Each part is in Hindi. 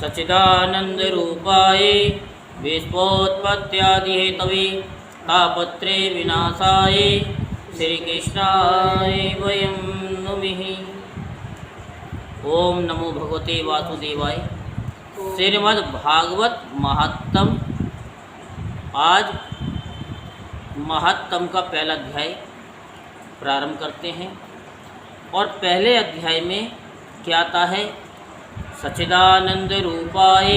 सच्चिदानंदरूपाय विश्वोत्पत्त्यादिहेतवे तापत्रे विनाशाय श्रीकृष्णाय वयं नुमः। ओम नमो भगवते वासुदेवाय। श्रीमद् भागवत महात्म। आज महात्म का पहला अध्याय प्रारंभ करते हैं। और पहले अध्याय में क्या आता है? सच्चिदानंद रूपाय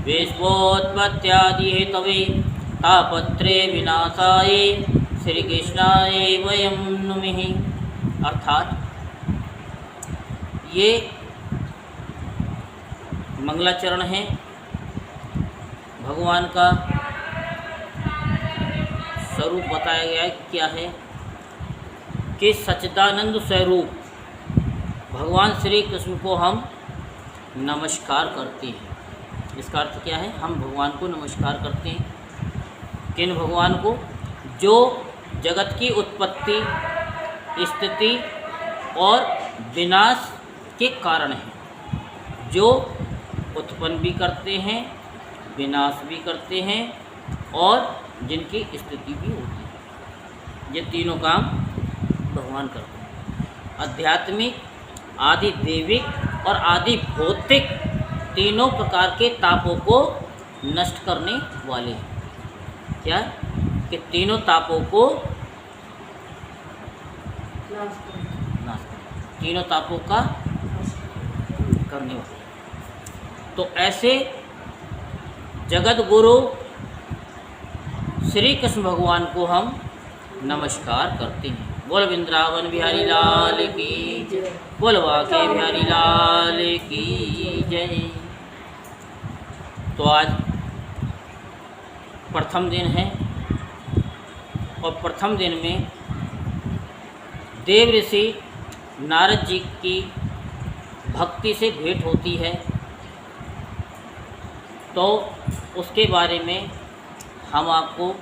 विश्वोत्पत्त्यादिहेतवे तापत्रे विनाशाय श्रीकृष्णाय वयं नुमः। अर्थात ये मंगलाचरण है। भगवान का स्वरूप बताया गया है। क्या है कि सच्चिदानंद स्वरूप भगवान श्री कृष्ण को हम नमस्कार करते हैं। इसका अर्थ क्या है? हम भगवान को नमस्कार करते हैं। किन भगवान को? जो जगत की उत्पत्ति, स्थिति और विनाश के कारण हैं, जो उत्पन्न भी करते हैं, विनाश भी करते हैं और जिनकी स्थिति भी होती है। ये तीनों काम भगवान करते हैं। आध्यात्मिक, आदि दैविक और आदि भौतिक तीनों प्रकार के तापों को नष्ट करने वाले हैं। क्या? कि तीनों तापों को नाश करने, तीनों तापों का करने वाले। तो ऐसे जगत गुरु श्री कृष्ण भगवान को हम नमस्कार करते हैं। बोल वृंदावन बिहारी लाल की जय, बोल वाके बिहारी लाल की जय। तो आज प्रथम दिन है और प्रथम दिन में देव ऋषि नारद जी की भक्ति से भेंट होती है। तो उसके बारे में हम आपको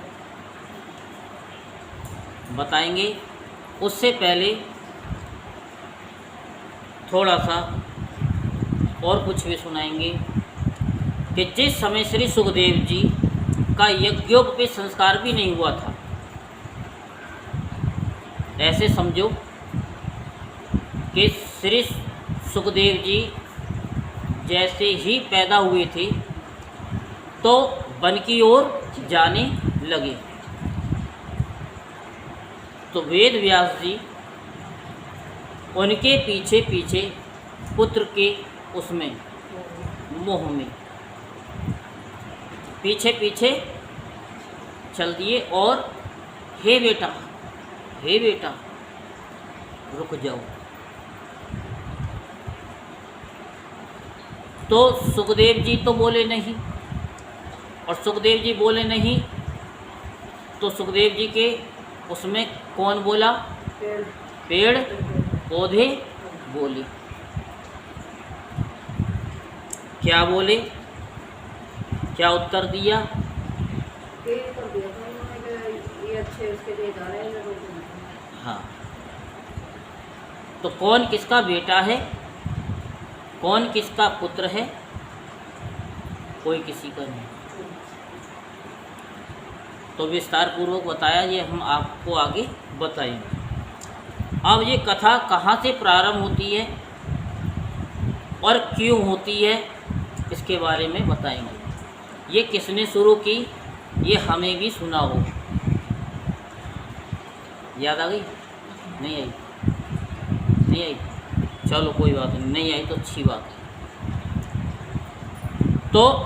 बताएंगे। उससे पहले थोड़ा सा और कुछ भी सुनाएंगे कि जिस समय श्री सुखदेव जी का यज्ञोपवीत संस्कार भी नहीं हुआ था। ऐसे समझो कि श्री सुखदेव जी जैसे ही पैदा हुए थे तो वन की ओर जाने लगे। तो वेद व्यास जी उनके पीछे पीछे पुत्र के उसमें मोह में पीछे पीछे चल दिए और हे बेटा रुक जाओ। तो सुखदेव जी तो बोले नहीं, और सुखदेव जी बोले नहीं तो सुखदेव जी के उसमें कौन बोला? पेड़ पौधे बोले। क्या बोले? क्या उत्तर दिया? हाँ। तो कौन किसका बेटा है, कौन किसका पुत्र है? कोई किसी का नहीं। तो विस्तार पूर्वक बताया, ये हम आपको आगे बताएंगे। अब ये कथा कहाँ से प्रारंभ होती है और क्यों होती है, इसके बारे में बताएंगे। ये किसने शुरू की, ये हमें भी सुना हो। याद आ गई? नहीं आई? नहीं आई? चलो कोई बात नहीं, नहीं आई तो अच्छी बात है। तो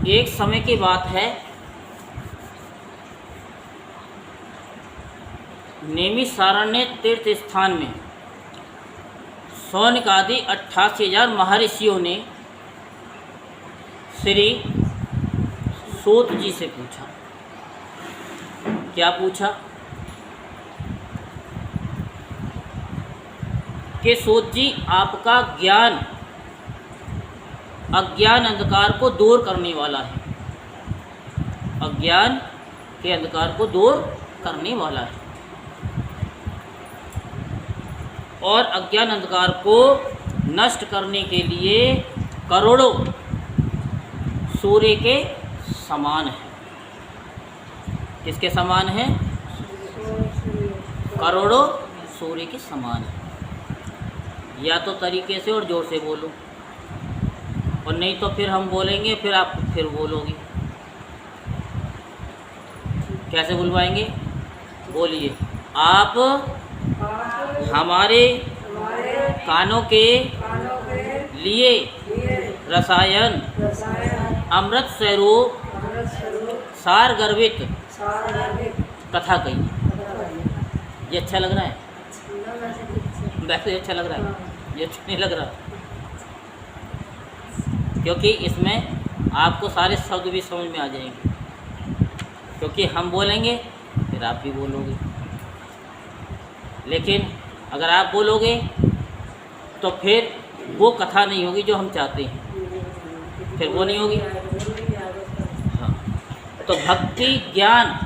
एक समय की बात है, नैमिषारण्य तीर्थ स्थान में शौनक आदि 88,000 महर्षियों ने श्री सूत जी से पूछा। क्या पूछा? कि सूत जी, आपका ज्ञान अज्ञान अंधकार को दूर करने वाला है, अज्ञान के अंधकार को दूर करने वाला है, और अज्ञान अंधकार को नष्ट करने के लिए करोड़ों सूर्य के समान है। किसके समान है? करोड़ों सूर्य के समान है। या तो तरीके से और जोर से बोलो, और नहीं तो फिर हम बोलेंगे, फिर आप फिर बोलोगे। कैसे बुलवाएंगे? बोलिए। आप हमारे कानों के लिए रसायन अमृत स्वरूप सार गर्वित कथा कही। ये अच्छा लग रहा है? वैसे अच्छा लग रहा है? ये अच्छा नहीं लग रहा, क्योंकि इसमें आपको सारे शब्द भी समझ में आ जाएंगे, क्योंकि हम बोलेंगे फिर आप भी बोलोगे। लेकिन अगर आप बोलोगे तो फिर वो कथा नहीं होगी जो हम चाहते हैं, फिर वो नहीं होगी। हाँ, तो भक्ति, ज्ञान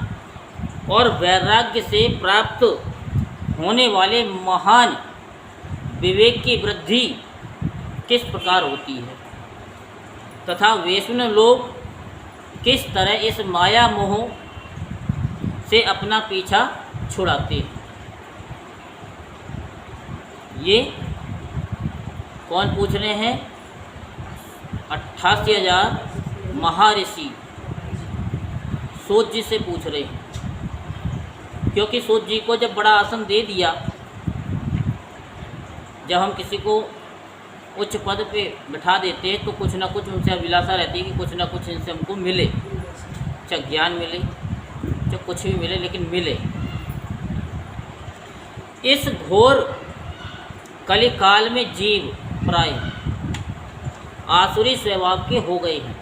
और वैराग्य से प्राप्त होने वाले महान विवेक की वृद्धि किस प्रकार होती है तथा वैष्णव लोग किस तरह इस माया मोह से अपना पीछा छुड़ाते हैं। ये कौन पूछ रहे हैं? 88,000 महर्षि सूत जी से पूछ रहे हैं, क्योंकि सूत जी को जब बड़ा आसन दे दिया, जब हम किसी को उच्च पद पे बिठा देते हैं तो कुछ ना कुछ उनसे अभिलाषा रहती है कि कुछ ना कुछ इनसे हमको मिले, चाहे ज्ञान मिले, चाहे कुछ भी मिले, लेकिन मिले। इस घोर कलिकाल में जीव प्राय आसुरी स्वभाव के हो गए हैं।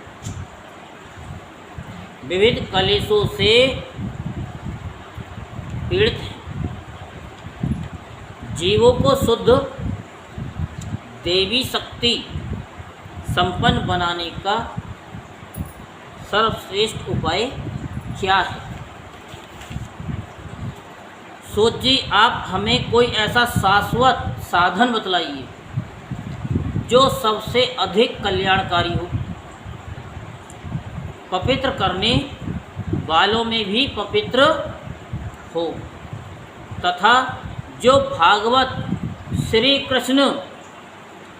विविध कलेशों से पीड़ित हैं। जीवों को शुद्ध देवी शक्ति संपन्न बनाने का सर्वश्रेष्ठ उपाय क्या है? सूत जी, आप हमें कोई ऐसा शाश्वत साधन बतलाइए जो सबसे अधिक कल्याणकारी हो, पवित्र करने वालों में भी पवित्र हो, तथा जो भागवत श्री कृष्ण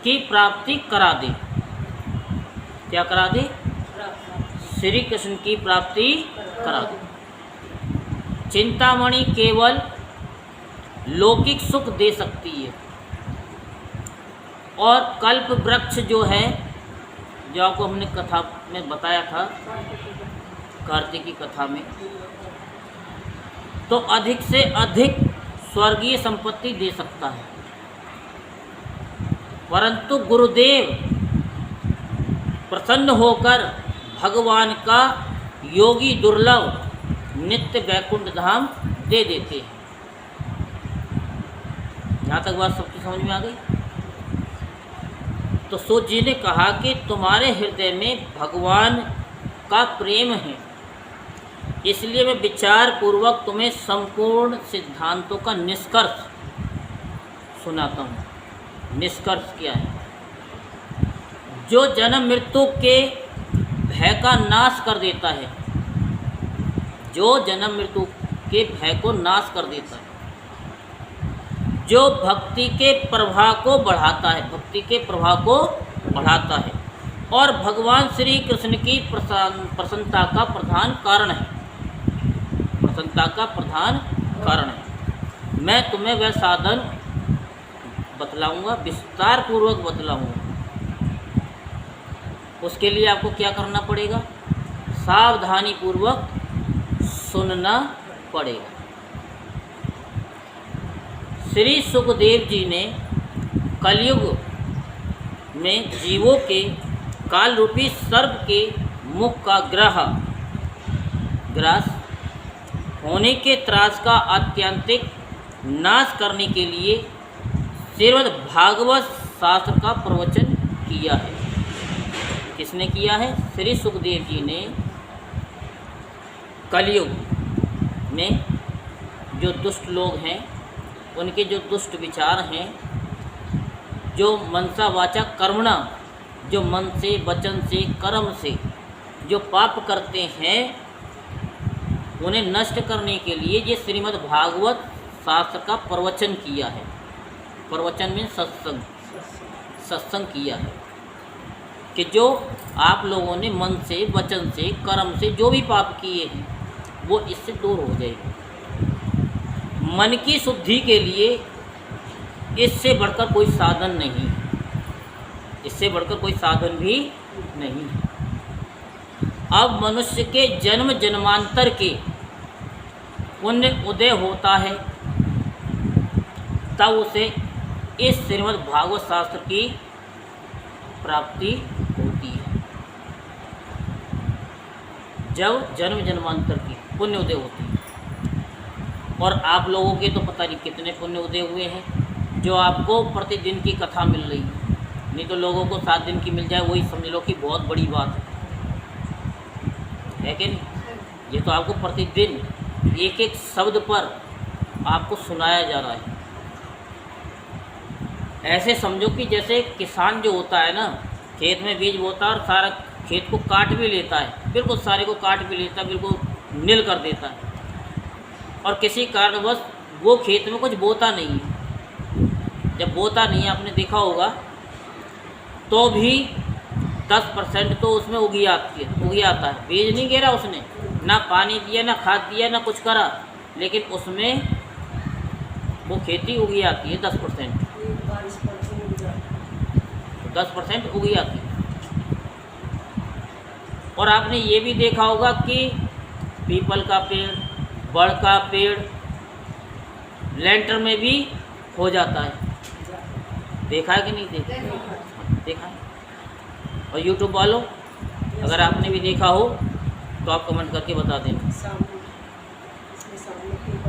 की प्राप्ति करा दे। क्या करा दे? श्री कृष्ण की प्राप्ति करा दे। चिंतामणि केवल लौकिक सुख दे सकती है, और कल्प वृक्ष जो है, जो आपको हमने कथा में बताया था, कार्तिकी कथा में, तो अधिक से अधिक स्वर्गीय संपत्ति दे सकता है। परंतु गुरुदेव प्रसन्न होकर भगवान का योगी दुर्लभ नित्य वैकुंठ धाम दे देते हैं। यहाँ तक बात सबकी समझ में आ गई? तो सूत जी ने कहा कि तुम्हारे हृदय में भगवान का प्रेम है, इसलिए मैं विचार पूर्वक तुम्हें संपूर्ण सिद्धांतों का निष्कर्ष सुनाता हूँ। निष्कर्ष क्या है? जो जन्म मृत्यु के भय का नाश कर देता है, जो जन्म मृत्यु के भय को नाश कर देता है, जो भक्ति के प्रवाह को बढ़ाता है, भक्ति के प्रवाह को बढ़ाता है, और भगवान श्री कृष्ण की प्रसन्नता का प्रधान कारण है, प्रसन्नता का प्रधान कारण है। मैं तुम्हें वह साधन बतलाऊंगा, विस्तार पूर्वक बतलाऊंगा। उसके लिए आपको क्या करना पड़ेगा? सावधानी पूर्वक सुनना पड़ेगा। श्री सुखदेव जी ने कलयुग में जीवों के काल रूपी सर्प के मुख का ग्रास होने के त्रास का आत्यंतिक नाश करने के लिए श्रीमद् भागवत शास्त्र का प्रवचन किया है। किसने किया है? श्री सुखदेव जी ने कलयुग में जो दुष्ट लोग हैं, उनके जो दुष्ट विचार हैं, जो मनसा वाचा कर्मणा जो मन से, वचन से, कर्म से जो पाप करते हैं उन्हें नष्ट करने के लिए ये श्रीमद् भागवत शास्त्र का प्रवचन किया है। प्रवचन में सत्संग किया है कि जो आप लोगों ने मन से, वचन से, कर्म से जो भी पाप किए हैं वो इससे दूर हो जाएगा। मन की शुद्धि के लिए इससे बढ़कर कोई साधन नहीं, इससे बढ़कर कोई साधन भी नहीं। अब मनुष्य के जन्म जन्मांतर के पुण्य उदय होता है तब उसे इस श्रीमद् भागवत शास्त्र की प्राप्ति होती है। जब जन्म जन्मांतर की पुण्य उदय होती है। और आप लोगों के तो पता नहीं कितने पुण्य उदय हुए हैं जो आपको प्रतिदिन की कथा मिल रही है। नहीं तो लोगों को 7 दिन की मिल जाए वही समझ लो कि बहुत बड़ी बात है कि नहीं। ये तो आपको प्रतिदिन एक एक शब्द पर आपको सुनाया जा रहा है। ऐसे समझो कि जैसे किसान जो होता है ना, खेत में बीज बोता है और सारा खेत को काट भी लेता है, बिल्कुल सारे को काट भी लेता है, बिल्कुल नील कर देता है, और किसी कारणवश वो खेत में कुछ बोता नहीं है। जब बोता नहीं है, आपने देखा होगा, तो भी 10% तो उसमें उगी आता है। बीज नहीं गिरा उसने, ना पानी दिया, ना खाद दिया, ना कुछ करा, लेकिन उसमें वो खेती उगी आती है 10%। 10% उगी आती है। और आपने ये भी देखा होगा कि पीपल का पेड़, बड़ का पेड़ लेंटर में भी हो जाता है। देखा है कि नहीं देखा है? और यूट्यूब वालों, अगर आपने भी देखा हो तो आप कमेंट करके बता देना।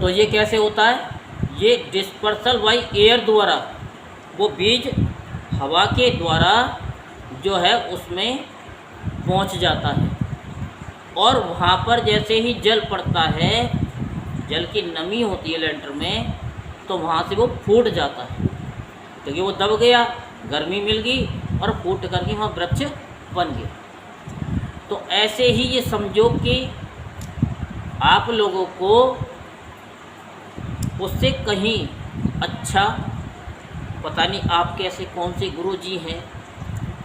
तो ये कैसे होता है? ये डिस्पर्सल बाई एयर द्वारा, वो बीज हवा के द्वारा जो है उसमें पहुंच जाता है, और वहाँ पर जैसे ही जल पड़ता है, जल की नमी होती है लेंटर में, तो वहाँ से वो फूट जाता है, क्योंकि वो दब गया, गर्मी मिल गई और फूट करके वहाँ वृक्ष बन गया। तो ऐसे ही ये समझो कि आप लोगों को उससे कहीं अच्छा, पता नहीं आप कैसे, कौन से गुरु जी हैं,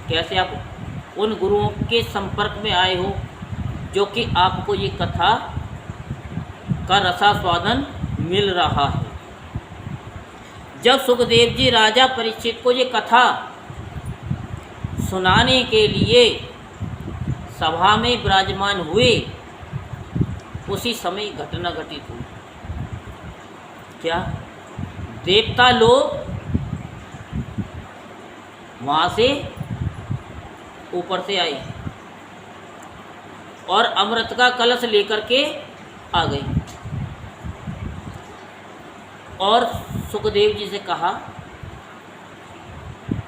कैसे आप उन गुरुओं के संपर्क में आए हो जो कि आपको ये कथा का रसास्वादन मिल रहा है। जब सुखदेव जी राजा परीक्षित को ये कथा सुनाने के लिए सभा में विराजमान हुए, उसी समय घटना घटित हुई। क्या? देवता लोग वहाँ से ऊपर से आए और अमृत का कलश लेकर के आ गए, और सुखदेव जी से कहा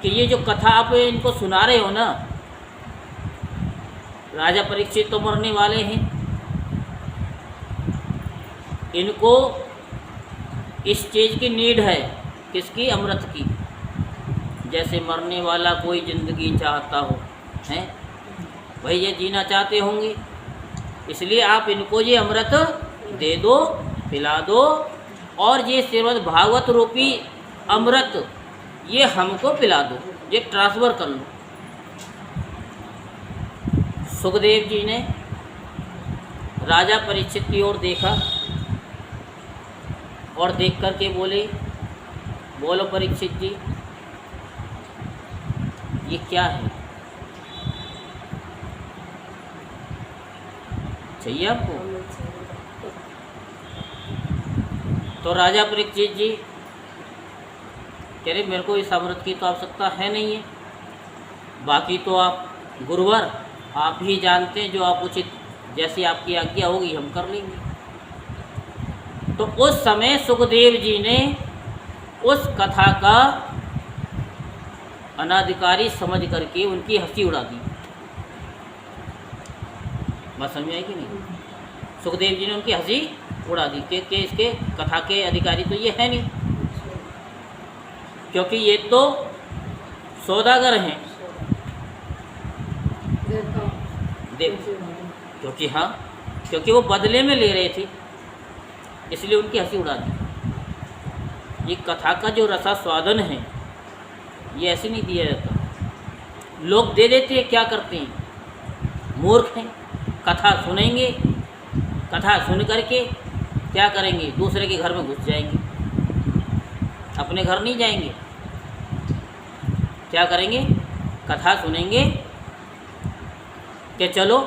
कि ये जो कथा आप इनको सुना रहे हो ना, राजा परीक्षित तो मरने वाले हैं, इनको इस चीज़ की नीड है। किसकी? अमृत की। जैसे मरने वाला कोई ज़िंदगी चाहता हो, हैं भाई, ये जीना चाहते होंगे, इसलिए आप इनको ये अमृत दे दो, पिला दो, और ये श्रीमद् भागवत रूपी अमृत ये हमको पिला दो, ये ट्रांसफ़र कर लो। सुखदेव जी ने राजा परीक्षित की ओर देखा और देख कर के बोले, बोलो परीक्षित जी, ये क्या है? चाहिए आपको? तो राजा परीक्षित जी कह रहे, मेरे को इस अमृत की तो आवश्यकता है नहीं है, बाकी तो आप गुरुवर आप ही जानते हैं, जो आप उचित, जैसी आपकी आज्ञा होगी हम कर लेंगे। तो उस समय सुखदेव जी ने उस कथा का अनाधिकारी समझ करके उनकी हंसी उड़ा दी। बात समझ आई कि नहीं? सुखदेव जी ने उनकी हंसी उड़ा दी कि इसके कथा के अधिकारी तो ये है नहीं, क्योंकि ये तो सौदागर हैं, देव, क्योंकि वो बदले में ले रहे थे, इसलिए उनकी हंसी उड़ा दी। ये कथा का जो रसास्वादन है ये ऐसे नहीं दिया जाता। लोग दे देते हैं, क्या करते हैं, मूर्ख हैं। कथा सुनेंगे, कथा सुन करके क्या करेंगे, दूसरे के घर में घुस जाएंगे, अपने घर नहीं जाएंगे। क्या करेंगे, कथा सुनेंगे कि चलो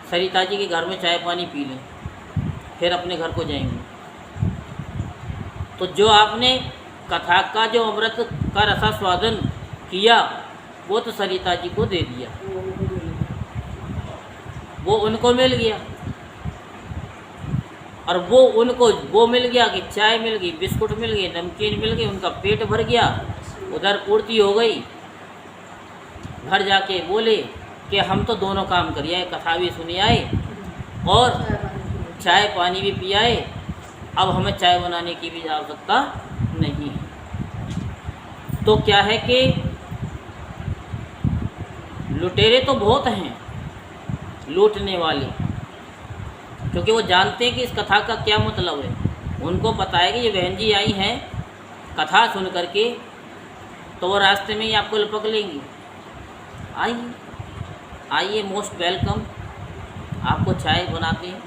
सरिता जी के घर में चाय पानी पी लें, फिर अपने घर को जाएंगे। तो जो आपने कथा का जो अमृत का रसास्वादन किया वो तो सरिता जी को दे दिया, वो उनको मिल गया, और वो मिल गया कि चाय मिल गई, बिस्कुट मिल गए, नमकीन मिल गए, उनका पेट भर गया, उधर पूर्ति हो गई। घर जाके बोले कि हम तो दोनों काम कर आए, कथा भी सुनी आए और चाय पानी भी पी आए, अब हमें चाय बनाने की भी आवश्यकता नहीं है। तो क्या है कि लुटेरे तो बहुत हैं, लूटने वाले, क्योंकि वो जानते हैं कि इस कथा का क्या मतलब है। उनको पता है कि ये बहन जी आई हैं कथा सुन करके, तो वो रास्ते में ही आपको लपक लेंगी। आइए आइए, मोस्ट वेलकम, आपको चाय बनाते हैं,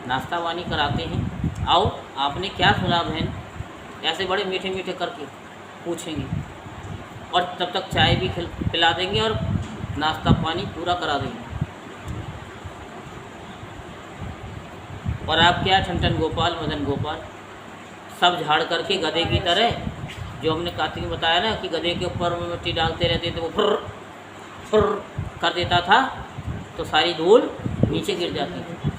नाश्ता पानी कराते हैं, आओ आपने क्या सुना बहन, ऐसे बड़े मीठे मीठे करके पूछेंगे, और तब तक चाय भी पिला देंगे और नाश्ता पानी पूरा करा देंगे। और आप क्या ठंठन गोपाल मदन गोपाल सब झाड़ करके गधे की तरह, जो हमने कार्तिक में बताया ना कि गधे के ऊपर मिट्टी डालते रहते थे, वो फुर फुर कर देता था तो सारी धूल नीचे गिर जाती थी।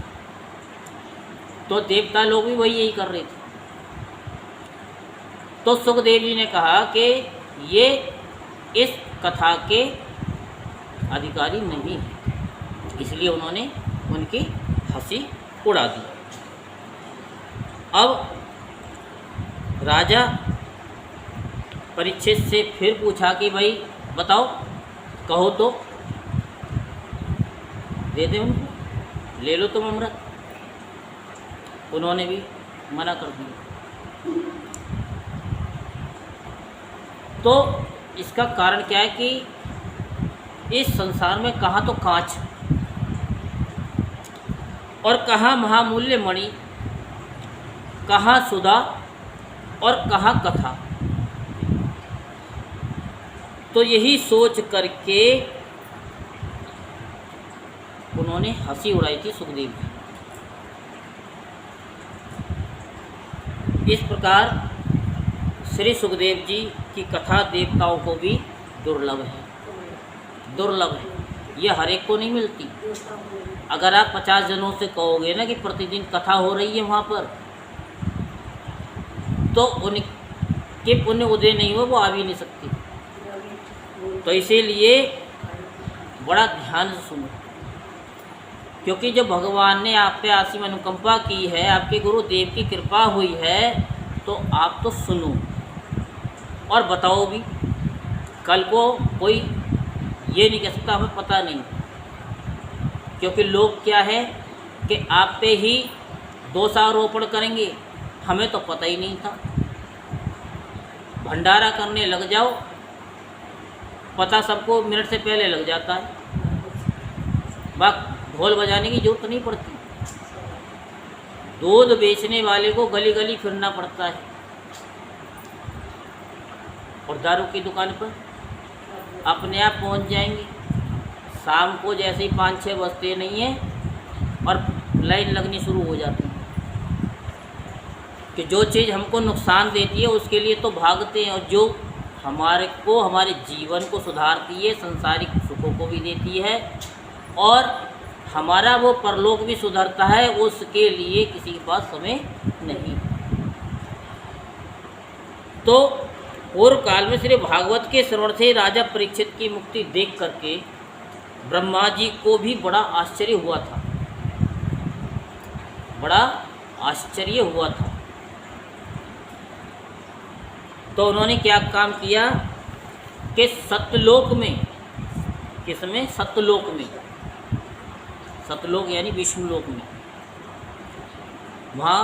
तो देवता लोग भी वही यही कर रहे थे। तो सुखदेव जी ने कहा कि ये इस कथा के अधिकारी नहीं है, इसलिए उन्होंने उनकी हंसी उड़ा दी। अब राजा परीक्षित से फिर पूछा कि भाई बताओ, कहो तो दे दे उनको, ले लो तुम अमृत। उन्होंने भी मना कर दिया। तो इसका कारण क्या है कि इस संसार में कहाँ तो कांच और कहाँ महामूल्य मणि, कहाँ सुधा और कहाँ कथा। तो यही सोच करके उन्होंने हंसी उड़ाई थी सुखदेव जी। इस प्रकार श्री सुखदेव जी की कथा देवताओं को भी दुर्लभ है, ये हर एक को नहीं मिलती। अगर आप 50 जनों से कहोगे ना कि प्रतिदिन कथा हो रही है वहाँ पर, तो उनके पुण्य उदय नहीं हो, वो आ भी नहीं सकती। तो इसीलिए बड़ा ध्यान से सुनो, क्योंकि जब भगवान ने आप पे असीम अनुकंपा की है, आपके गुरुदेव की कृपा हुई है, तो आप तो सुनो और बताओ भी। कल को कोई ये नहीं कह सकता हमें पता नहीं, क्योंकि लोग क्या है कि आप पे ही दोषारोपण करेंगे, हमें तो पता ही नहीं था। भंडारा करने लग जाओ, पता सबको मिनट से पहले लग जाता है, ढोल बजाने की जरूरत नहीं पड़ती। दूध बेचने वाले को गली गली फिरना पड़ता है, और दारू की दुकान पर अपने आप पहुंच जाएंगे। शाम को जैसे ही 5-6 बजते नहीं है और लाइन लगनी शुरू हो जाती है कि जो चीज़ हमको नुकसान देती है उसके लिए तो भागते हैं, और जो हमारे जीवन को सुधारती है, संसारिक सुखों को भी देती है, और हमारा वो परलोक भी सुधरता है, उसके लिए किसी के पास समय नहीं। तो पूर्व काल में श्री भागवत के श्रवण से राजा परीक्षित की मुक्ति देख करके ब्रह्मा जी को भी बड़ा आश्चर्य हुआ था, बड़ा आश्चर्य हुआ था। तो उन्होंने क्या काम किया कि सतलोक में, किसमें? सतलोक में, सतलोक यानी विष्णुलोक में, वहाँ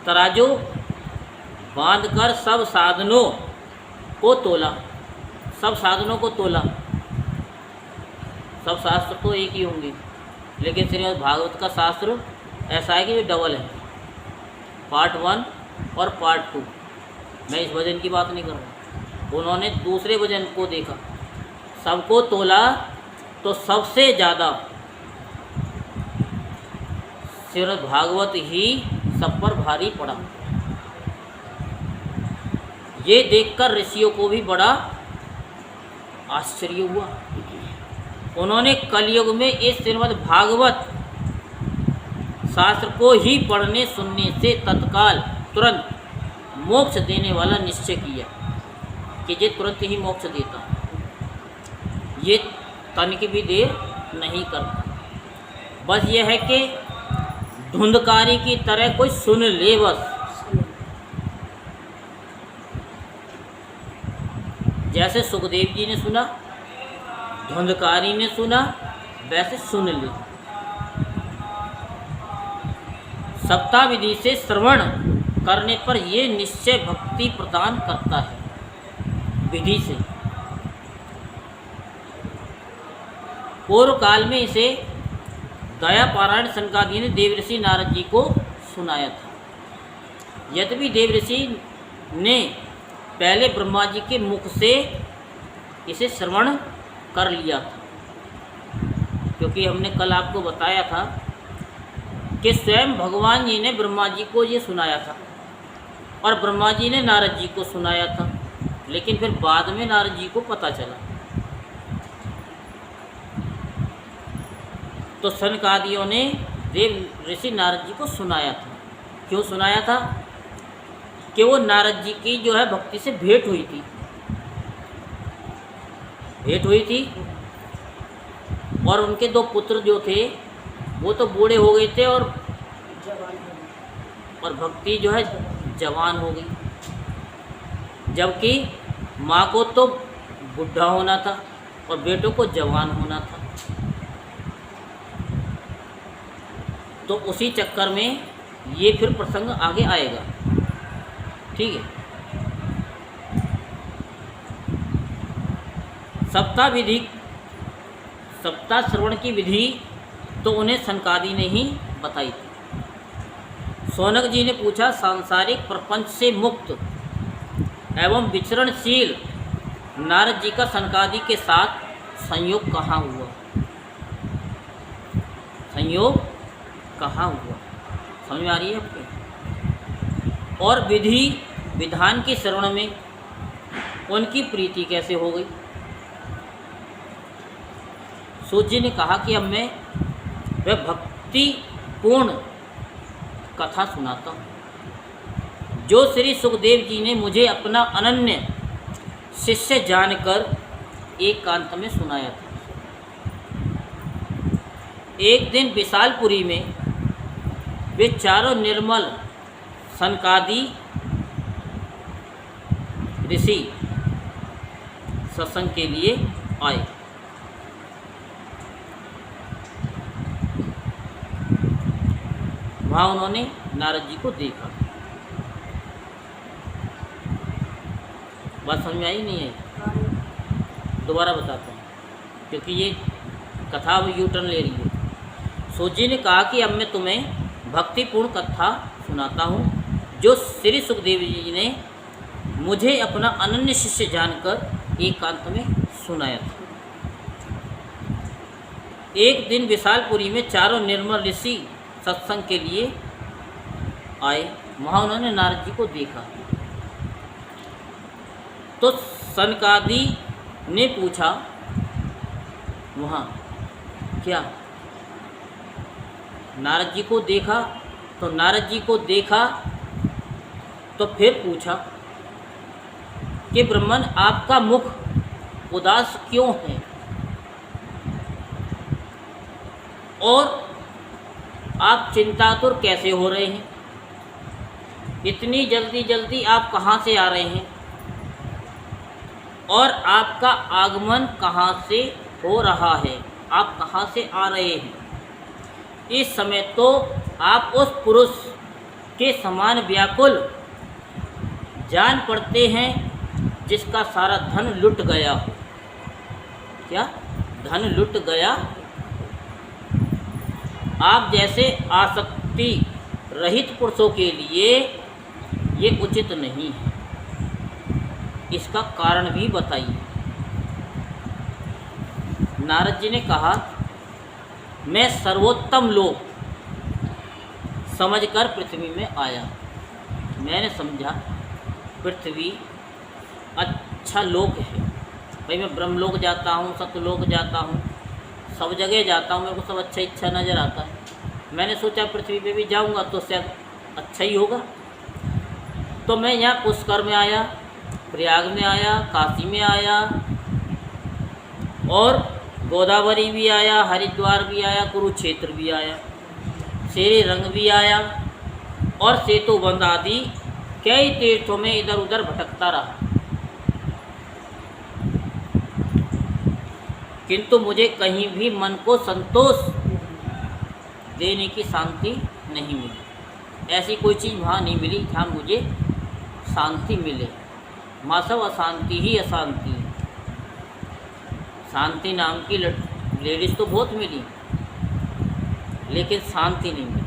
तराजू बांधकर सब साधनों को तोला, सब साधनों को तोला। सब शास्त्र तो एक ही होंगे, लेकिन श्रीमद् भागवत का शास्त्र ऐसा है कि ये डबल है, पार्ट 1 और पार्ट 2। मैं इस वजन की बात नहीं कर रहा, उन्होंने दूसरे वजन को देखा, सबको तोला तो सबसे ज़्यादा श्रीमद् भागवत ही सब पर भारी पड़ा। ये देखकर ऋषियों को भी बड़ा आश्चर्य हुआ। उन्होंने कलयुग में इस श्रीमद् भागवत शास्त्र को ही पढ़ने सुनने से तत्काल तुरंत मोक्ष देने वाला निश्चय किया कि ये तुरंत ही मोक्ष देता, ये तनिक भी देर नहीं करता। बस यह है कि धुंधकारी की तरह कोई सुन ले बस। जैसे सुखदेव जी ने सुना, धुंधकारी ने सुना, वैसे सुन ले। सप्ताह विधि से श्रवण करने पर ये निश्चय भक्ति प्रदान करता है विधि से। पूर्व काल में इसे दया पारायण सनकादि ने देवऋषि नारद जी को सुनाया था। यद्यपि देवऋषि ने पहले ब्रह्मा जी के मुख से इसे श्रवण कर लिया था, क्योंकि हमने कल आपको बताया था कि स्वयं भगवान जी ने ब्रह्मा जी को ये सुनाया था और ब्रह्मा जी ने नारद जी को सुनाया था, लेकिन फिर बाद में नारद जी को पता चला। तो सनकादियों ने देव ऋषि नारद जी को सुनाया था। क्यों सुनाया था? कि वो नारद जी की जो है भक्ति से भेंट हुई थी, भेंट हुई थी, और उनके 2 पुत्र जो थे वो तो बूढ़े हो गए थे और भक्ति जो है जवान हो गई, जबकि माँ को तो बुढ़ा होना था और बेटों को जवान होना था। तो उसी चक्कर में ये फिर प्रसंग आगे आएगा, ठीक है। सप्ताह विधि, सप्ताह श्रवण की विधि तो उन्हें सनकादि ने ही बताई थी। शौनक जी ने पूछा, सांसारिक प्रपंच से मुक्त एवं विचरणशील नारद जी का सनकादि के साथ संयोग कहाँ हुआ? संयोग कहाँ हुआ? समझ में आ रही है आपको? और विधि विधान के श्रवण में उनकी प्रीति कैसे हो गई? सूत जी ने कहा कि अब मैं वह भक्ति पूर्ण कथा सुनाता हूँ जो श्री सुखदेव जी ने मुझे अपना अनन्य शिष्य जानकर एकांत में सुनाया था। एक दिन विशालपुरी में वे चारों निर्मल सनकादि ऋषि सत्संग के लिए आए। वहाँ उन्होंने नारद जी को देखा। बात समझ में आई नहीं आई? दोबारा बताता हूँ, क्योंकि ये कथा अब यू टर्न ले रही है। सूत जी ने कहा कि अब मैं तुम्हें भक्तिपूर्ण कथा सुनाता हूँ जो श्री सुखदेव जी ने मुझे अपना अनन्य शिष्य जानकर एकांत में सुनाया था। एक दिन विशालपुरी में चारों निर्मल ऋषि सत्संग के लिए आए। वहाँ उन्होंने नारद जी को देखा तो सनकादि ने पूछा, वहाँ क्या? नारद जी को देखा तो नारद जी को देखा तो फिर पूछा कि ब्राह्मण आपका मुख उदास क्यों है और आप चिंतातुर कैसे हो रहे हैं? इतनी जल्दी जल्दी आप कहाँ से आ रहे हैं? और आपका आगमन कहाँ से हो रहा है, आप कहाँ से आ रहे हैं। इस समय तो आप उस पुरुष के समान व्याकुल जान पड़ते हैं जिसका सारा धन लुट गया हो। क्या धन लुट गया? आप जैसे आसक्ति रहित पुरुषों के लिए ये उचित नहीं है। इसका कारण भी बताइए। नारद जी ने कहा, मैं सर्वोत्तम लोक समझकर पृथ्वी में आया। मैंने समझा पृथ्वी अच्छा लोक है। भाई मैं ब्रह्मलोक जाता हूँ, सत्यलोक जाता हूँ, सब जगह जाता हूँ, मेरे को सब अच्छा नज़र आता है। मैंने सोचा पृथ्वी पे भी जाऊँगा तो शायद अच्छा ही होगा। तो मैं यहाँ पुष्कर में आया, प्रयाग में आया, काशी में आया, और गोदावरी भी आया, हरिद्वार भी आया, कुरुक्षेत्र भी आया, शेरे रंग भी आया, और सेतुबंध आदि कई तीर्थों में इधर उधर भटकता रहा। किंतु मुझे कहीं भी मन को संतोष देने की शांति नहीं मिली। ऐसी कोई चीज़ वहाँ नहीं मिली जहाँ मुझे शांति मिले। मासव अशांति ही अशांति है। शांति नाम की लेडीज़ तो बहुत मिली, लेकिन शांति नहीं मिली।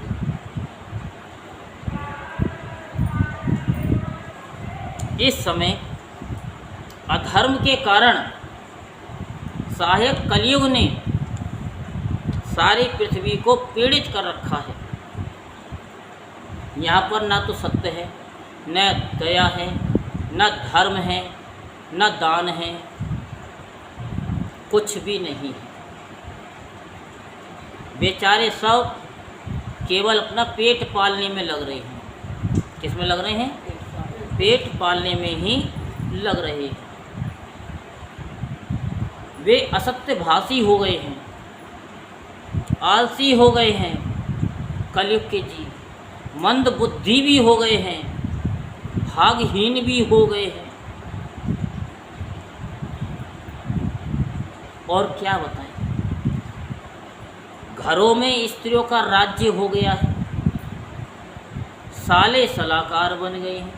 इस समय अधर्म के कारण सहायक कलयुग ने सारी पृथ्वी को पीड़ित कर रखा है। यहाँ पर ना तो सत्य है, न दया है, न धर्म है, न दान है, कुछ भी नहीं है। बेचारे सब केवल अपना पेट पालने में लग रहे हैं। किस में लग रहे हैं? पेट पालने में ही लग रहे हैं। वे असत्य भाषी हो गए हैं, आलसी हो गए हैं, कलयुग के जीव मंद बुद्धि भी हो गए हैं, भागहीन भी हो गए हैं। और क्या बताएं, घरों में स्त्रियों का राज्य हो गया है, साले सलाहकार बन गए हैं।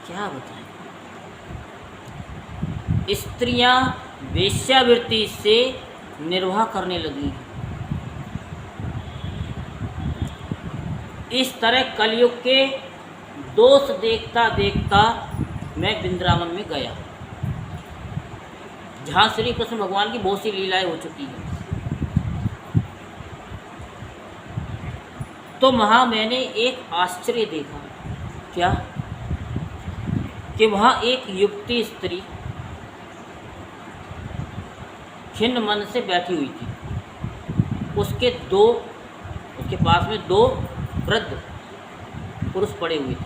क्या बताएं, स्त्रियां वेश्यावृत्ति से निर्वाह करने लगी हैं। इस तरह कलयुग के दोष देखता देखता मैं वृंदावन में गया, जहाँ श्री कृष्ण भगवान की बहुत सी लीलाएं हो चुकी हैं। तो वहाँ मैंने एक आश्चर्य देखा। क्या? कि वहाँ एक युवती स्त्री खिन्न मन से बैठी हुई थी। उसके पास में दो वृद्ध पुरुष पड़े हुए थे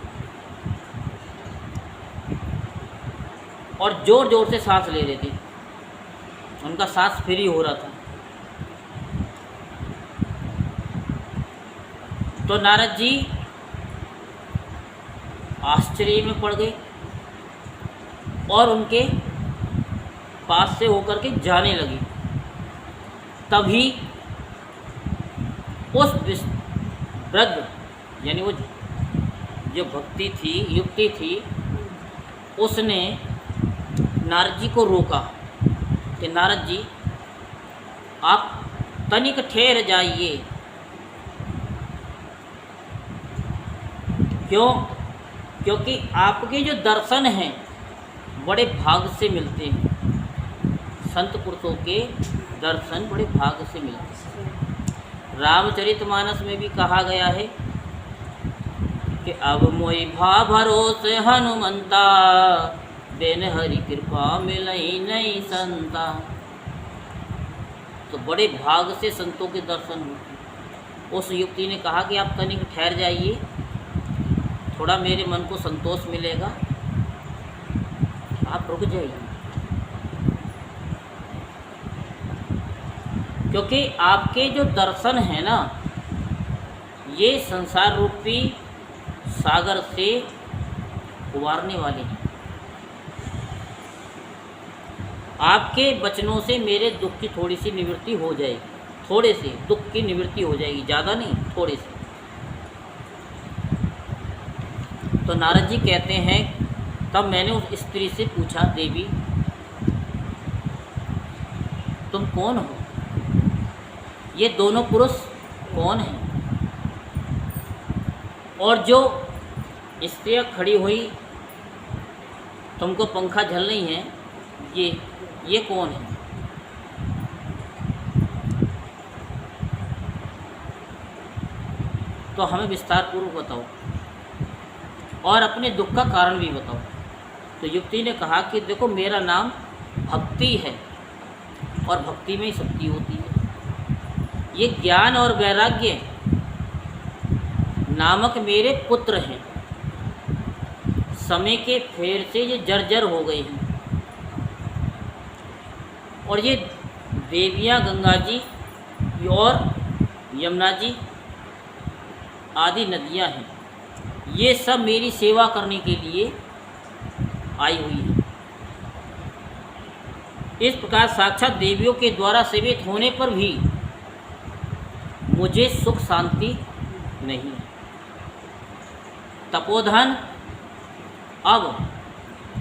और जोर जोर से सांस ले रहे थे। उनका सांस फ्री हो रहा था। तो नारद जी आश्चर्य में पड़ गए और उनके पास से होकर के जाने लगे। तभी उस वृद्ध, यानी वो जो युक्ति थी, उसने नारद जी को रोका कि नारद जी आप तनिक ठहर जाइए। क्यों? क्योंकि आपके जो दर्शन हैं बड़े भाग से मिलते हैं। संत पुरुषों के दर्शन बड़े भाग से मिलते हैं। रामचरितमानस में भी कहा गया है कि अब मोई भा भरोसे हनुमंता, बिन हरि कृपा मिलई नहीं संता। तो बड़े भाग से संतों के दर्शन होते हैं। उस युक्ति ने कहा कि आप तनिक ठहर जाइए, थोड़ा मेरे मन को संतोष मिलेगा, आप रुक जाइए। क्योंकि आपके जो दर्शन हैं ना, ये संसार रूपी सागर से उबारने वाले हैं। आपके वचनों से मेरे दुख की थोड़ी सी निवृत्ति हो जाएगी, थोड़े से दुख की निवृत्ति हो जाएगी, ज़्यादा नहीं, थोड़े से। तो नारद जी कहते हैं, तब मैंने उस स्त्री से पूछा, देवी तुम कौन हो? ये दोनों पुरुष कौन हैं? और जो स्त्रियाँ खड़ी हुई तुमको पंखा झल रही हैं, ये कौन है? तो हमें विस्तार पूर्वक बताओ और अपने दुख का कारण भी बताओ। तो युवती ने कहा कि देखो, मेरा नाम भक्ति है और भक्ति में ही शक्ति होती है। ये ज्ञान और वैराग्य नामक मेरे पुत्र हैं। समय के फेर से ये जर्जर हो गए हैं और ये देवियाँ गंगा जी और यमुना जी आदि नदियाँ हैं, ये सब मेरी सेवा करने के लिए आई हुई हैं। इस प्रकार साक्षात देवियों के द्वारा सेवित होने पर भी मुझे सुख शांति नहीं है। तपोधन, अब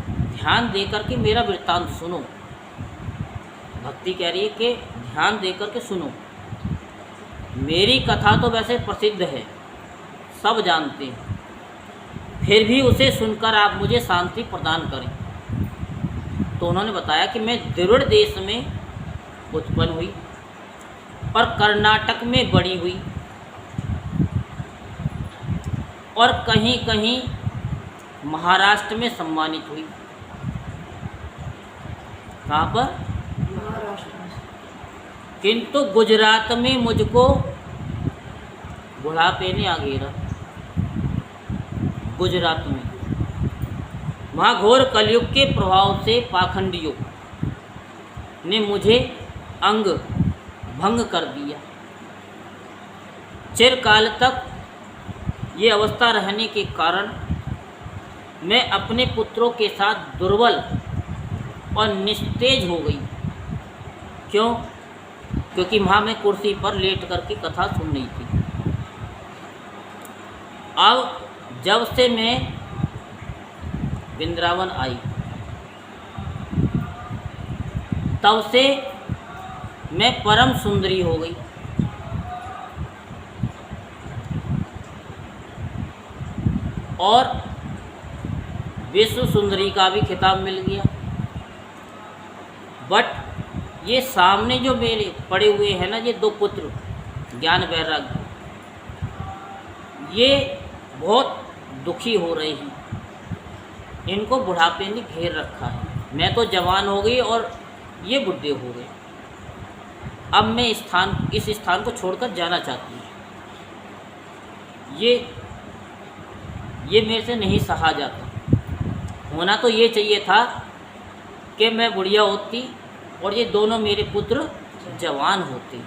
ध्यान देकर के मेरा वृत्तांत सुनो। भक्ति कह रही है कि ध्यान देकर के सुनो। मेरी कथा तो वैसे प्रसिद्ध है, सब जानते हैं, फिर भी उसे सुनकर आप मुझे शांति प्रदान करें। तो उन्होंने बताया कि मैं द्रविड़ देश में उत्पन्न हुई और कर्नाटक में बड़ी हुई और कहीं कहीं महाराष्ट्र में सम्मानित हुई। कहाँ पर? महाराष्ट्र में। किंतु गुजरात में मुझको बुढ़ापे ने आ घेरा। गुजरात में वहाँ घोर कलयुग के प्रभाव से पाखंडियों ने मुझे अंग भंग कर दिया। चिरकाल तक ये अवस्था रहने के कारण मैं अपने पुत्रों के साथ दुर्बल और निस्तेज हो गई। क्यों? क्योंकि वहाँ मैं कुर्सी पर लेट करके कथा सुन रही थी। अब जब से मैं वृंदावन आई, तब से मैं परम सुंदरी हो गई। और विश्व सुंदरी का भी खिताब मिल गया। बट ये सामने जो मेरे पड़े हुए हैं ना, ये दो पुत्र ज्ञान वैराग्य, ये बहुत दुखी हो रहे हैं। इनको बुढ़ापे ने घेर रखा है। मैं तो जवान हो गई और ये बुढ़े हो गए। अब मैं इस स्थान को छोड़कर जाना चाहती हूँ। ये मेरे से नहीं सहा जाता। होना तो ये चाहिए था कि मैं बुढ़िया होती और ये दोनों मेरे पुत्र जवान होते।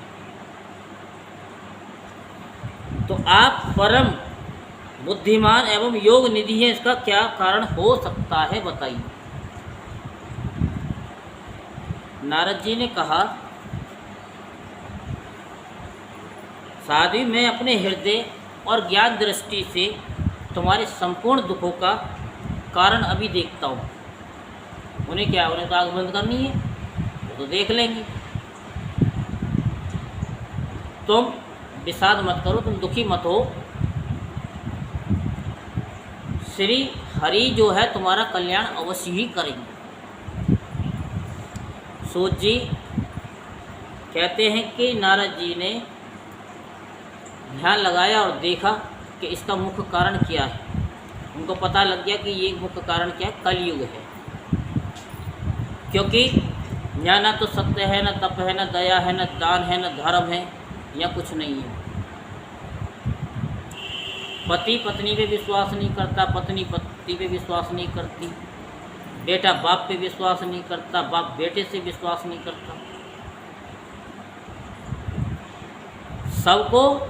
तो आप परम बुद्धिमान एवं योग निधि हैं, इसका क्या कारण हो सकता है, बताइए। नारद जी ने कहा, साध्वी, मैं अपने हृदय और ज्ञान दृष्टि से तुम्हारे संपूर्ण दुखों का कारण अभी देखता हूँ। उन्हें क्या, उन्हें तो आग बंद करनी है, वो तो देख लेंगे। तुम विषाद मत करो, तुम दुखी मत हो। श्री हरि जो है तुम्हारा कल्याण अवश्य ही करेंगे। सूत जी कहते हैं कि नारद जी ने ध्यान लगाया और देखा कि इसका मुख्य कारण क्या है। उनको पता लग गया कि ये मुख्य कारण क्या है, कलयुग है। क्योंकि यहाँ ना तो सत्य है, न तप है, न दया है, न दान है, न धर्म है, या कुछ नहीं है। पति पत्नी पे विश्वास नहीं करता, पत्नी पति पे विश्वास नहीं करती, बेटा बाप पे विश्वास नहीं करता, बाप बेटे से विश्वास नहीं करता। सबको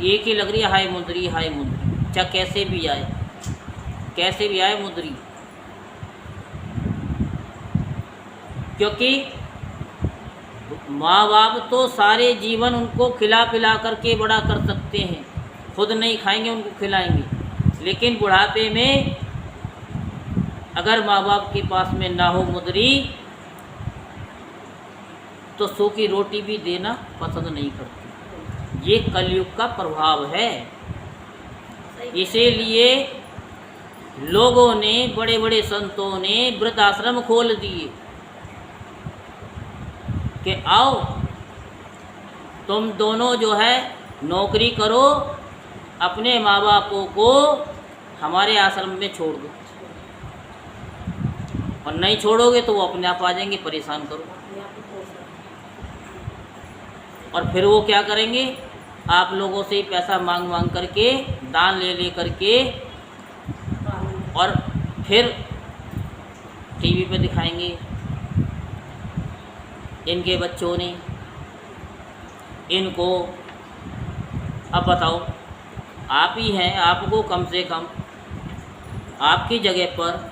एक ही लग रही है, हाय मुंदरी हाय मुंदरी, चाहे कैसे भी आए। कैसे भी आए मुद्री, क्योंकि माँ बाप तो सारे जीवन उनको खिला पिला करके बड़ा कर सकते हैं, खुद नहीं खाएंगे उनको खिलाएंगे, लेकिन बुढ़ापे में अगर माँ बाप के पास में ना हो मुद्री तो सूखी रोटी भी देना पसंद नहीं करती। ये कलयुग का प्रभाव है। इसीलिए लोगों ने, बड़े बड़े संतों ने वृद्धाश्रम खोल दिए कि आओ तुम दोनों जो है नौकरी करो, अपने माँ बापों को हमारे आश्रम में छोड़ दो, और नहीं छोड़ोगे तो वो अपने आप आ जाएंगे, परेशान करो। और फिर वो क्या करेंगे, आप लोगों से पैसा मांग मांग करके, दान ले ले करके, और फिर टीवी पे दिखाएंगे इनके बच्चों ने इनको। अब बताओ, आप ही हैं, आपको कम से कम आपकी जगह पर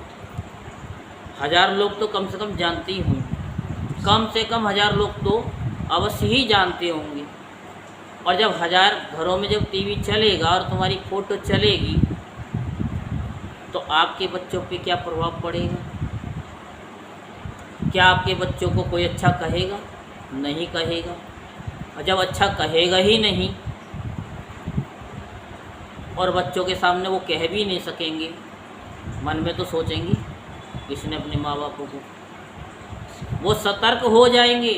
1000 लोग तो कम से कम जानते ही होंगे, कम से कम 1000 लोग तो अवश्य ही जानते होंगे। और जब 1000 घरों में जब टीवी चलेगा और तुम्हारी फ़ोटो चलेगी तो आपके बच्चों पे क्या प्रभाव पड़ेगा? क्या आपके बच्चों को कोई अच्छा कहेगा? नहीं कहेगा। और जब अच्छा कहेगा ही नहीं और बच्चों के सामने वो कह भी नहीं सकेंगे, मन में तो सोचेंगे इसने अपने माँ बापों को, वो सतर्क हो जाएंगे।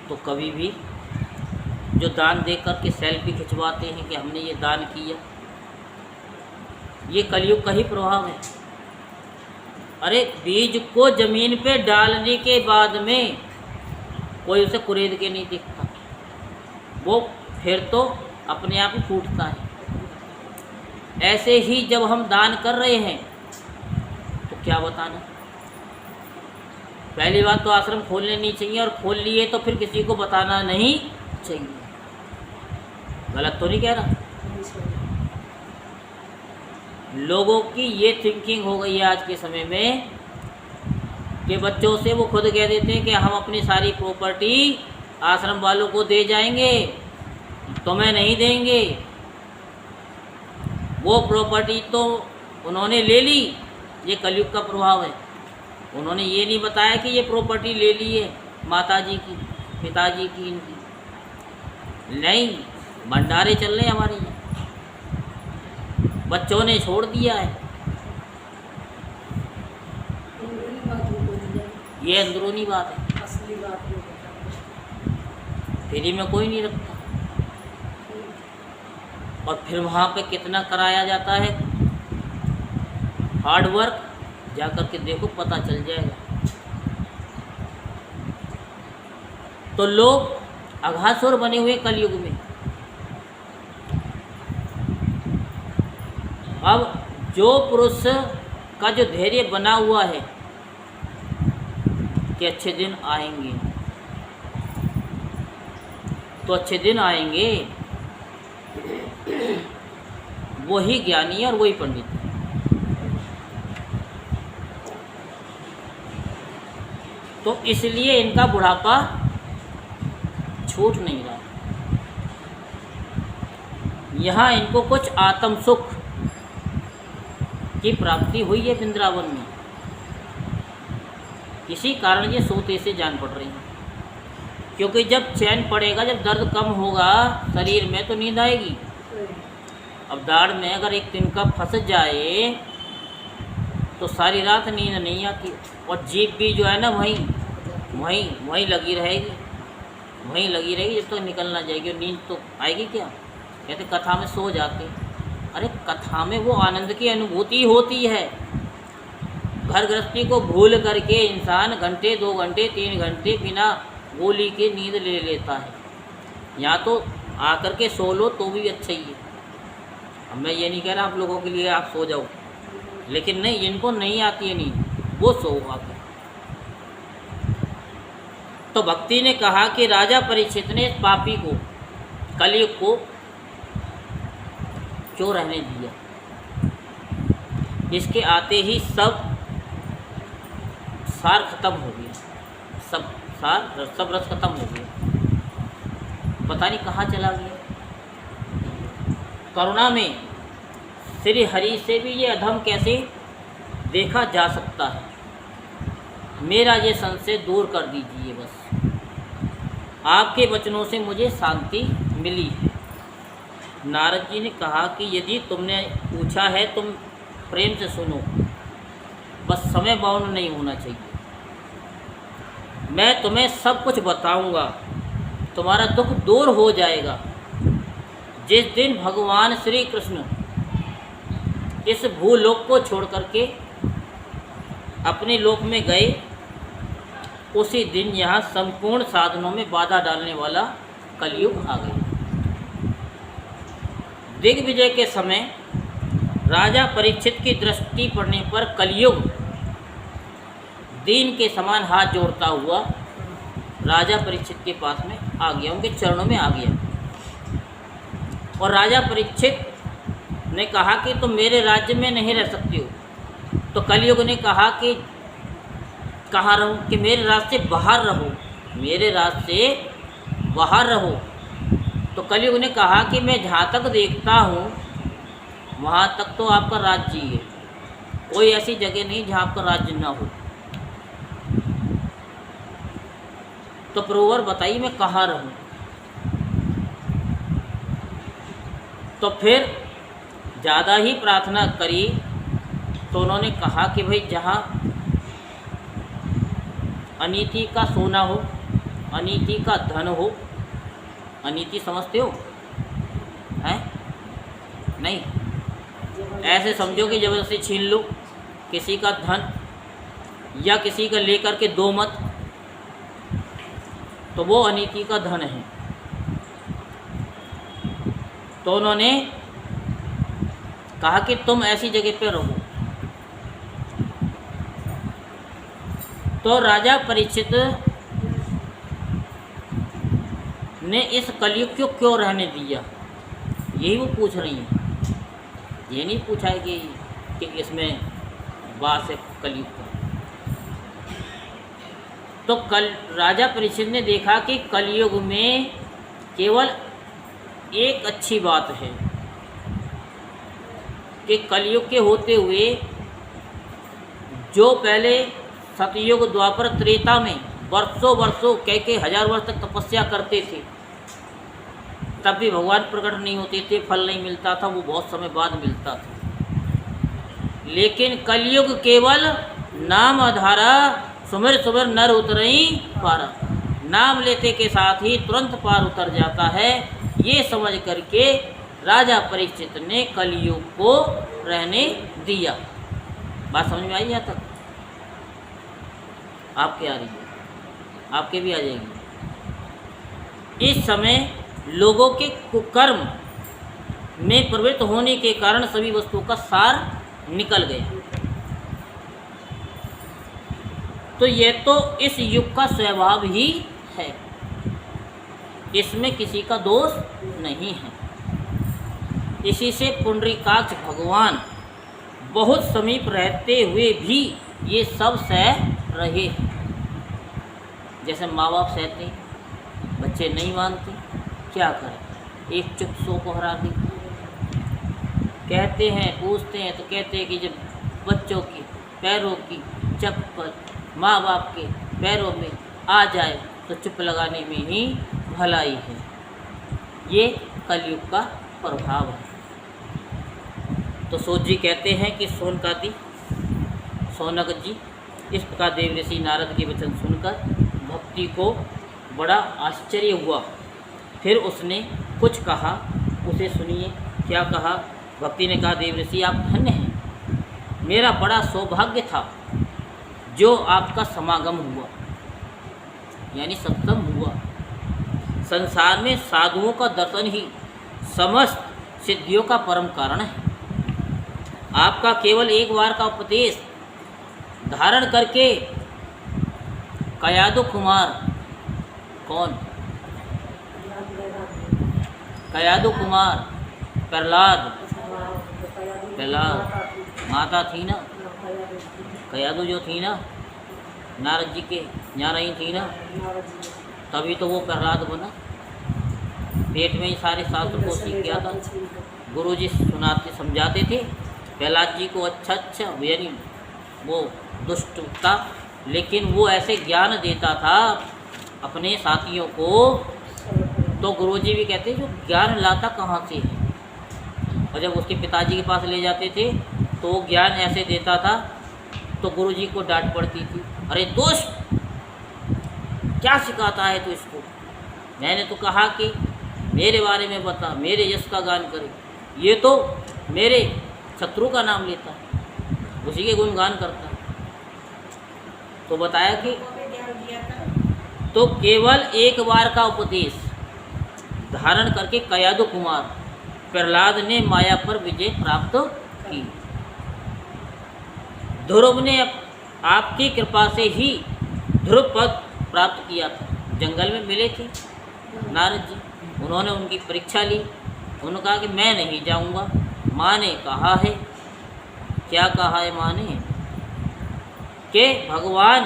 तो कभी भी जो दान दे कर के सेल्फी खिंचवाते हैं कि हमने ये दान किया, ये कलयुग का ही प्रभाव है। अरे बीज को ज़मीन पे डालने के बाद में कोई उसे कुरेद के नहीं दिखता, वो फिर तो अपने आप ही फूटता है। ऐसे ही जब हम दान कर रहे हैं तो क्या बताना, पहली बात तो आश्रम खोलने नहीं चाहिए, और खोल लिए तो फिर किसी को बताना नहीं चाहिए। गलत तो नहीं कह रहा? लोगों की ये थिंकिंग हो गई है आज के समय में कि बच्चों से वो खुद कह देते हैं कि हम अपनी सारी प्रॉपर्टी आश्रम वालों को दे जाएंगे, तुम्हें नहीं देंगे। वो प्रॉपर्टी तो उन्होंने ले ली, ये कलयुग का प्रभाव है। उन्होंने ये नहीं बताया कि ये प्रॉपर्टी ले ली है माताजी की, पिताजी की, इनकी नहीं। भंडारे चल रहे हैं हमारे यहाँ, बच्चों ने छोड़ दिया है। ये अंदरूनी बात है, असली बात नहीं। फ्री में कोई नहीं रखता। और फिर वहाँ पे कितना कराया जाता है हार्ड वर्क, जा कर के देखो पता चल जाएगा। तो लोग अघासुर बने हुए कलयुग में। अब जो पुरुष का जो धैर्य बना हुआ है कि अच्छे दिन आएंगे, तो अच्छे दिन आएंगे, वही ज्ञानी है और वही पंडित है। तो इसलिए इनका बुढ़ापा छूट नहीं रहा। यहाँ इनको कुछ आत्म सुख की प्राप्ति हुई है वृंदावन में, इसी कारण ये सोते से जान पड़ रही है। क्योंकि जब चैन पड़ेगा, जब दर्द कम होगा शरीर में, तो नींद आएगी। अब दाढ़ में अगर एक दिन का फंस जाए तो सारी रात नींद नहीं आती, और जीभ भी जो है ना वहीं लगी रहेगी, वहीं लगी रहेगी जब तक निकल ना जाएगी। और नींद तो आएगी क्या? कहते कथा में सो जाते। अरे कथा में वो आनंद की अनुभूति होती है। घर गृहस्थी को भूल करके इंसान घंटे 2 घंटे 3 घंटे बिना गोली के नींद ले लेता है। या तो आकर के सो लो तो भी अच्छा ही है। अब मैं ये नहीं कह रहा आप लोगों के लिए आप सो जाओ, लेकिन नहीं, इनको नहीं आती है नींद, वो सो आकर। तो भक्ति ने कहा कि राजा परीक्षित ने इस पापी को, कलयुग को क्यों रहने दिया? इसके आते ही सब सार खत्म हो गया, सब रस खत्म हो गया, पता नहीं कहाँ चला गया। करुणा में श्री हरि से भी ये अधम कैसे देखा जा सकता है? मेरा ये संशय दूर कर दीजिए बस। आपके वचनों से मुझे शांति मिली है। नारद जी ने कहा कि यदि तुमने पूछा है तुम प्रेम से सुनो, बस समय बाउंड नहीं होना चाहिए। मैं तुम्हें सब कुछ बताऊंगा, तुम्हारा दुख दूर हो जाएगा। जिस दिन भगवान श्री कृष्ण इस भूलोक को छोड़ करके अपने लोक में गए, उसी दिन यहाँ संपूर्ण साधनों में बाधा डालने वाला कलयुग आ गया। दिग्विजय के समय राजा परीक्षित की दृष्टि पड़ने पर कलयुग दीन के समान हाथ जोड़ता हुआ राजा परीक्षित के पास में आ गया, उनके चरणों में आ गया। और राजा परीक्षित ने कहा कि तुम मेरे राज्य में नहीं रह सकते हो। तो कलयुग ने कहा कि कहाँ रहूँ? कि मेरे राज से बाहर रहो, मेरे राज से बाहर रहो। तो कलयुग ने कहा कि मैं जहाँ तक देखता हूँ वहाँ तक तो आपका राज्य ही है, कोई ऐसी जगह नहीं जहाँ आपका राज्य ना हो। तो प्रभुवर बताइए मैं कहाँ रहूँ? तो फिर ज़्यादा ही प्रार्थना करी तो उन्होंने कहा कि भाई जहाँ अनीति का सोना हो, अनीति का धन हो। अनीति समझते हो? हैं? नहीं, ऐसे समझो कि ज़बरदस्ती छीन लो किसी का धन या किसी का लेकर के दो मत, तो वो अनीति का धन है। तो उन्होंने कहा कि तुम ऐसी जगह पे रहो। तो राजा परीक्षित ने इस कलयुग को क्यों रहने दिया, यही वो पूछ रही हैं। ये नहीं पूछा है कि इसमें वास है कलयुग का। तो राजा परीक्षित ने देखा कि कलयुग में केवल एक अच्छी बात है कि कलयुग के होते हुए जो पहले सतयुग द्वापर त्रेता में वर्षों कई हजार वर्ष तक तपस्या करते थे, तब भी भगवान प्रकट नहीं होते थे, फल नहीं मिलता था, वो बहुत समय बाद मिलता था। लेकिन कलयुग केवल नाम आधारा, सुमिर सुमिर नर उतरई पारा, नाम लेते के साथ ही तुरंत पार उतर जाता है। ये समझ करके राजा परीक्षित ने कलयुग को रहने दिया। बात समझ में आई? यहाँ तक आपके आ रही है? आपके भी आ जाएगी। इस समय लोगों के कुकर्म में प्रवृत्त होने के कारण सभी वस्तुओं का सार निकल गया। तो यह तो इस युग का स्वभाव ही है, इसमें किसी का दोष नहीं है। इसी से पुंडरीकाक्ष भगवान बहुत समीप रहते हुए भी ये सब सह रहे हैं। जैसे माँ बाप सहते, बच्चे नहीं मानते, क्या करें, एक चुप सौ को हरा दी। कहते हैं, पूछते हैं तो कहते हैं कि जब बच्चों की पैरों की चप्पल माँ बाप के पैरों में आ जाए तो चुप लगाने में ही भलाई है। ये कलयुग का प्रभाव है। तो सूत जी कहते हैं कि सौनक जी इस प्रकार देव ऋषि नारद के वचन सुनकर भक्ति को बड़ा आश्चर्य हुआ। फिर उसने कुछ कहा, उसे सुनिए। क्या कहा? भक्ति ने कहा, देव ऋषि आप धन्य हैं, मेरा बड़ा सौभाग्य था जो आपका समागम हुआ, यानी सत्संग हुआ। संसार में साधुओं का दर्शन ही समस्त सिद्धियों का परम कारण है। आपका केवल एक बार का उपदेश धारण करके कयादु कुमार, कौन? कयादु कुमार प्रहलाद पहला माता थी ना, कयादू जो थी ना नारद जी के यहाँ रही थी ना, तभी तो वो प्रहलाद बना। पेट में ही सारे शास्त्र को सीख गया था। गुरु जी सुनाते समझाते थे प्रहलाद जी को अच्छा यानी वो दुष्ट था, लेकिन वो ऐसे ज्ञान देता था अपने साथियों को, तो गुरु जी भी कहते जो ज्ञान लाता कहाँ से है। और जब उसके पिताजी के पास ले जाते थे तो वो ज्ञान ऐसे देता था तो गुरु जी को डांट पड़ती थी, अरे दोस्त क्या सिखाता है तू इसको, मैंने तो कहा कि मेरे बारे में बता, मेरे यश का गान करे, ये तो मेरे शत्रु का नाम लेता, उसी के गुणगान करता। तो बताया कि तो केवल एक बार का उपदेश धारण करके कयादु कुमार प्रहलाद ने माया पर विजय प्राप्त की। ध्रुव ने आपकी कृपा से ही ध्रुव पद प्राप्त किया था। जंगल में मिले थे नारद जी, उन्होंने उनकी परीक्षा ली। उन्होंने कहा कि मैं नहीं जाऊंगा। माँ ने कहा है, क्या कहा है माँ ने, कि भगवान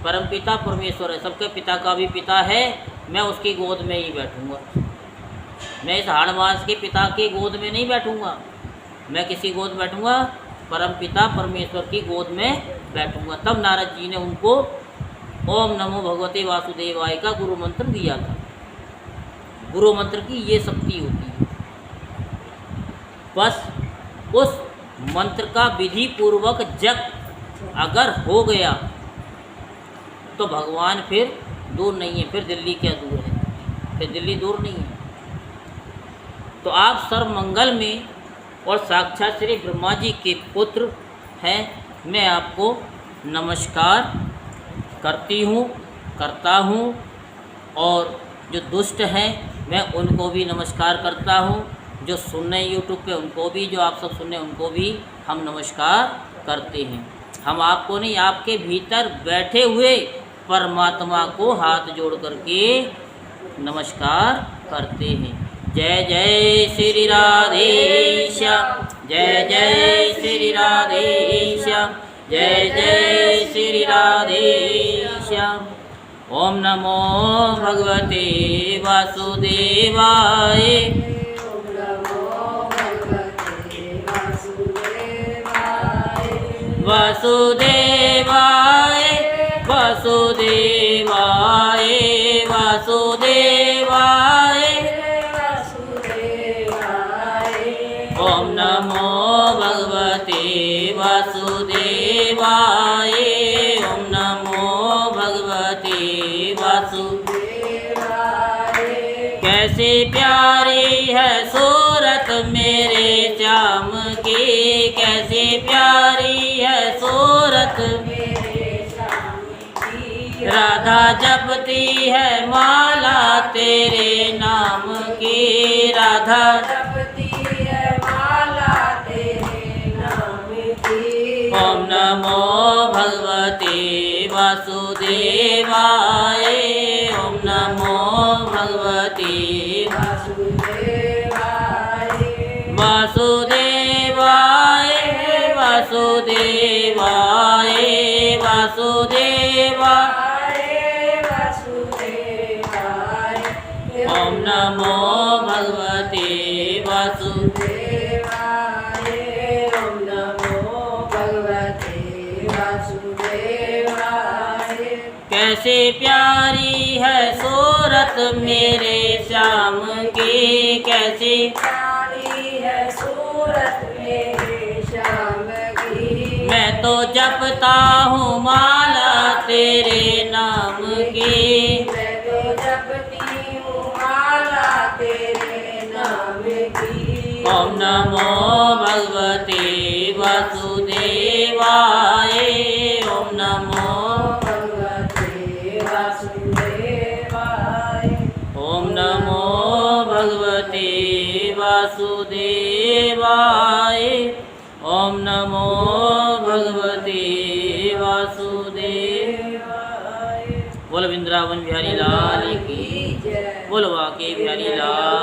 परमपिता परमेश्वर है, सबके पिता का भी पिता है, मैं उसकी गोद में ही बैठूंगा। मैं इस हाड़मास के पिता की गोद में नहीं बैठूंगा, मैं किसी गोद बैठूंगा, परमपिता परमेश्वर की गोद में बैठूंगा। तब नारद जी ने उनको ओम नमो भगवते वासुदेवाय का गुरु मंत्र दिया था। गुरु मंत्र की ये शक्ति होती है। बस उस मंत्र का विधि पूर्वक जप अगर हो गया तो भगवान फिर दूर नहीं है। फिर दिल्ली क्या दूर है, फिर दिल्ली दूर नहीं है। तो आप सर्वमंगल में और साक्षात श्री ब्रह्मा जी के पुत्र हैं। मैं आपको नमस्कार करती हूँ, करता हूँ, और जो दुष्ट हैं मैं उनको भी नमस्कार करता हूँ। जो सुन रहे यूट्यूब पे उनको भी, जो आप सब सुन रहे उनको भी हम नमस्कार करते हैं। हम आपको नहीं, आपके भीतर बैठे हुए परमात्मा को हाथ जोड़ करके नमस्कार करते हैं। जय जय श्री राधेश्याम, जय जय श्री राधेश्याम, जय जय श्री राधेश्याम। ओम नमो भगवते वासुदेवाय, वासुदेवाय वासुदेवाय वासुदेवाय ओम नमो भगवते वासुदेवाय, ओम नमो भगवते वासुदेवाय। कैसे प्यारी है सूरत मेरे श्याम की, कैसे प्यारी है सूरत मेरे श्याम की। राधा जपती है माला तेरे नाम की, राधा जपती है माला तेरे नाम की। ओम नमो भगवते वासुदेवाय, ओम नमो भगवते वासुदेवाय, वासुदेवाय वासुदेवाय वासुदेवाय वासुदेवाय। ओम नमो भगवते वासुदेवाय, ओम नमो भगवते वासुदेवाय। कैसे प्यारी है सूरत मेरे श्याम की, कैसे प्यारी है सूरत मेरे श्याम की। मैं तो जपता हूँ माला तेरे नाम की, मैं तो जपती हूँ माला तेरे नाम की। ओम नमो भगवते वासुदेवाय, ओम नमो भगवते वासुदेवाय, ओम नमो भगवते वासुदेवाय, ओम नमो भगवते वासुदेवाय। बोल वृंदावन बिहारी लाल की, बोल वाके बिहारी लाल